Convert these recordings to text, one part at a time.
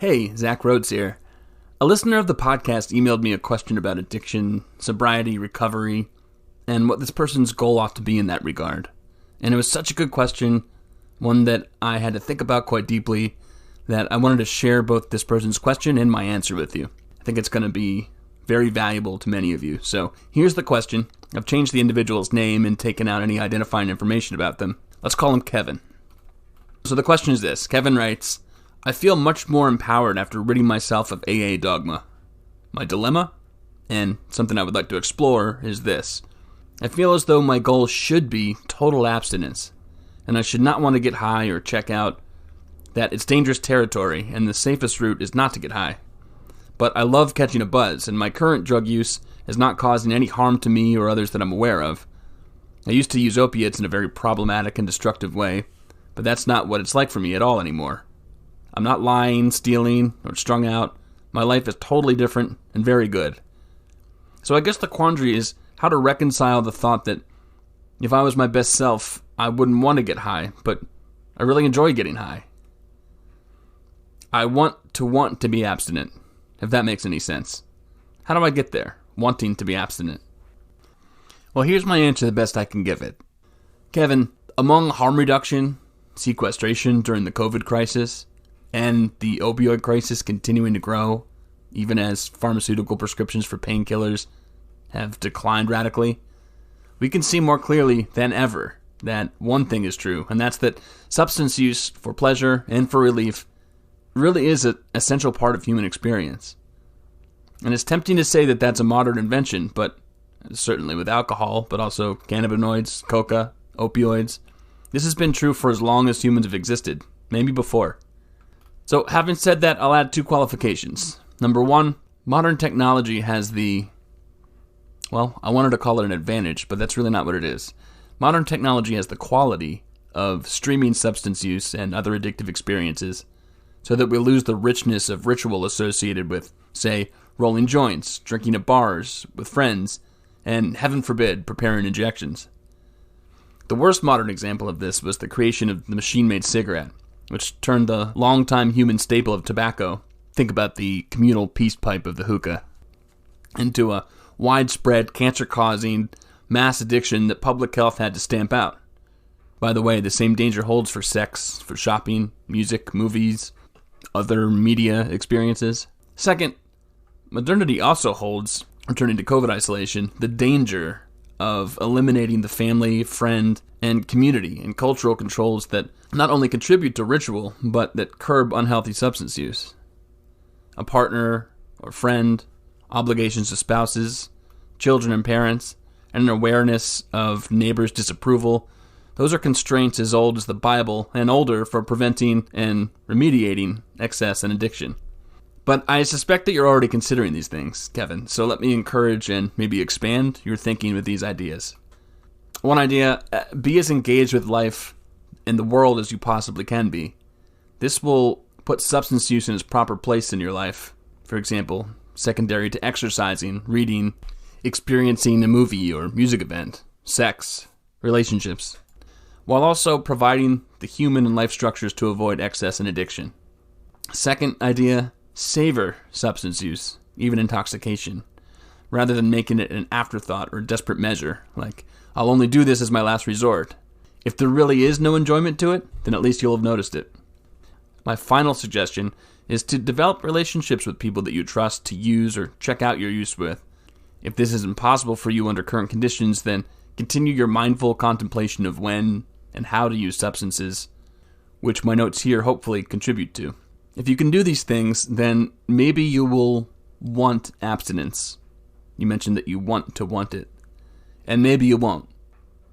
Hey, Zach Rhodes here. A listener of the podcast emailed me a question about addiction, sobriety, recovery, and what this person's goal ought to be in that regard. And it was such a good question, one that I had to think about quite deeply, that I wanted to share both this person's question and my answer with you. I think it's going to be very valuable to many of you. So here's the question. I've changed the individual's name and taken out any identifying information about them. Let's call him Kevin. So the question is this. Kevin writes, I feel much more empowered after ridding myself of AA dogma. My dilemma, and something I would like to explore, is this. I feel as though my goal should be total abstinence, and I should not want to get high or check out, that it's dangerous territory, and the safest route is not to get high. But I love catching a buzz, and my current drug use is not causing any harm to me or others that I'm aware of. I used to use opiates in a very problematic and destructive way, but that's not what it's like for me at all anymore. I'm not lying, stealing, or strung out. My life is totally different and very good. So I guess the quandary is how to reconcile the thought that if I was my best self, I wouldn't want to get high, but I really enjoy getting high. I want to be abstinent, if that makes any sense. How do I get there, wanting to be abstinent? Well, here's my answer the best I can give it. Kevin, among harm reduction, sequestration during the COVID crisis, and the opioid crisis continuing to grow, even as pharmaceutical prescriptions for painkillers have declined radically, we can see more clearly than ever that one thing is true, and that's that substance use for pleasure and for relief really is an essential part of human experience. And it's tempting to say that that's a modern invention, but certainly with alcohol, but also cannabinoids, coca, opioids, this has been true for as long as humans have existed, maybe before. So, having said that, I'll add two qualifications. Number one, modern technology has I wanted to call it an advantage, but that's really not what it is. Modern technology has the quality of streaming substance use and other addictive experiences, so that we lose the richness of ritual associated with, say, rolling joints, drinking at bars, with friends, and, heaven forbid, preparing injections. The worst modern example of this was the creation of the machine-made cigarette, which turned the long-time human staple of tobacco, think about the communal peace pipe of the hookah, into a widespread, cancer-causing mass addiction that public health had to stamp out. By the way, the same danger holds for sex, for shopping, music, movies, other media experiences. Second, modernity also holds, returning to COVID isolation, the danger of eliminating the family, friend, and community and cultural controls that not only contribute to ritual, but that curb unhealthy substance use. A partner or friend, obligations to spouses, children and parents, and an awareness of neighbors' disapproval, those are constraints as old as the Bible and older for preventing and remediating excess and addiction. But I suspect that you're already considering these things, Kevin, so let me encourage and maybe expand your thinking with these ideas. One idea, be as engaged with life and the world as you possibly can be. This will put substance use in its proper place in your life. For example, secondary to exercising, reading, experiencing a movie or music event, sex, relationships, while also providing the human and life structures to avoid excess and addiction. Second idea, savor substance use, even intoxication, rather than making it an afterthought or desperate measure, like, I'll only do this as my last resort. If there really is no enjoyment to it, then at least you'll have noticed it. My final suggestion is to develop relationships with people that you trust to use or check out your use with. If this is impossible for you under current conditions, then continue your mindful contemplation of when and how to use substances, which my notes here hopefully contribute to. If you can do these things, then maybe you will want abstinence. You mentioned that you want it. And maybe you won't.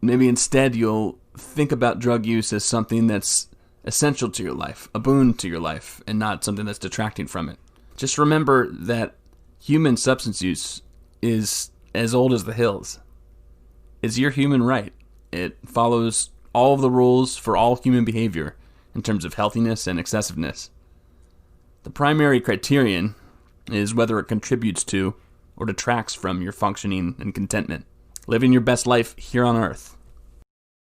Maybe instead you'll think about drug use as something that's essential to your life, a boon to your life, and not something that's detracting from it. Just remember that human substance use is as old as the hills. It's your human right. It follows all of the rules for all human behavior in terms of healthiness and excessiveness. The primary criterion is whether it contributes to or detracts from your functioning and contentment, living your best life here on earth.